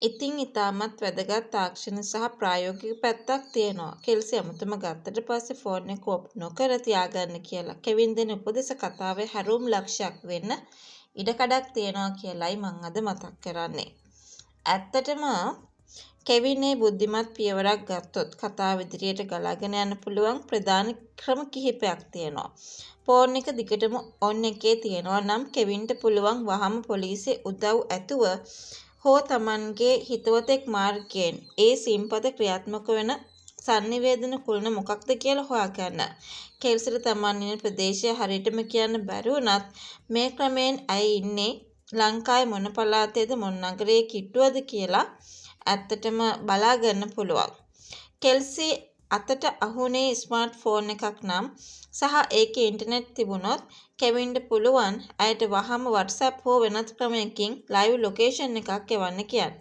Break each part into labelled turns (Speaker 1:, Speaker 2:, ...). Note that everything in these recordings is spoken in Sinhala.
Speaker 1: ඉතින් ඉතාමත් වැදගත් තාක්ෂණ සහ ප්‍රායෝගික පැත්තක් තියෙනවා. කෙල්සි අමුතුම ගත්තට පස්සේ ෆෝන් එක ඕප් නොකර තියාගන්න කියලා. කෙවින් දෙන උපදෙස් කතාවේ හැරවුම් ලක්ෂයක් වෙන්න ඉඩකඩක් තියෙනවා කියලයි මං අද මතක් කරන්නේ. ඇත්තටම කෙවින් බුද්ධිමත් පියවරක් ගත්තොත් කතාව ඉදිරියට ගලාගෙන යන්න පුළුවන් ප්‍රධාන ක්‍රම කිහිපයක් තියෙනවා. ෆෝන් එක දිගටම ඔන් එකේ තියෙනවා නම් කෙවින්ට පුළුවන් වහම පොලිසිය උදව් ඇතුව හෝ තමන්ගේ හිතවතෙක් මාර්ගයෙන් ඒ සිම්පත ක්‍රියාත්මක වෙන සංනිවේදන කුලන මොකක්ද කියලා හොයාගන්න. කෙල්සිට තමන් ඉන්න ප්‍රදේශය හරියටම කියන්න බැරි වුණත් මේ ක්‍රමයෙන් ඇයි ඉන්නේ ලංකාවේ මොන පළාතේද මොන නගරයේ කිට්ටුවද කියලා ඇත්තටම බලා ගන්න පුළුවන්. කෙල්සි අතට අහුනේ ස්මාර්ට් ෆෝන් එකක් නම් සහ ඒකේ ඉන්ටර්නෙට් තිබුණොත් කෙවින්ට පුළුවන් ඇයට වහම WhatsApp හෝ වෙනත් ක්‍රමයකින් ලයිව් ලොකේෂන් එකක් එවන්න කියන්න.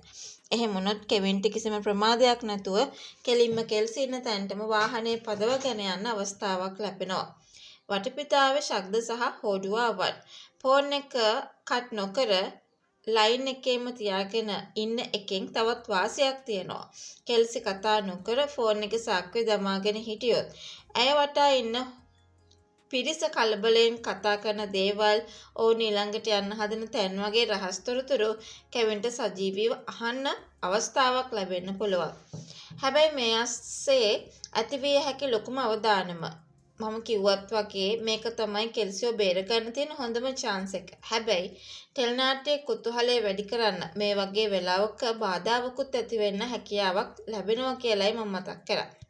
Speaker 1: එහෙම වුණොත් කෙවින්ට කිසිම ප්‍රමාදයක් නැතුව කෙලින්ම කෙල්සි ඉන්න තැනටම වාහනේ පදවගෙන යන්න අවස්ථාවක් ලැබෙනවා. වටපිටාවේ ශබ්ද සහ හෝඩුවාවන් ෆෝන් එක කට් නොකර ලයින් එකේම තියාගෙන ඉන්න එකෙන් තවත් වාසියක් තියෙනවා. කෙල්සි කතා නොකර ෆෝන් එක සාක්කුවේ දමාගෙන හිටියොත් ඇය වටා ඉන්න පිරිස කලබලයෙන් කතා කරන දේවල් ඔවුන් ඊළඟට යන්න හදන තැන් වගේ රහස් තොරතුරු කෙවින්ට සජීවීව අහන්න අවස්ථාවක් ලැබෙන්න පුළුවන්. හැබැයි මේ අස්සේ ඇතිවිය හැකි ලොකුම අවදානම මම කිව්වත් වගේ මේක තමයි කෙල්සිව බේරගන්න තියෙන හොඳම chance එක. හැබැයි ටෙලිනාට්‍යයේ කුතුහලය වැඩි කරන්න මේ වගේ වෙලාවක බාධාවකුත් ඇති වෙන්න හැකියාවක් ලැබෙනවා කියලයි මම මතක් කරන්නේ.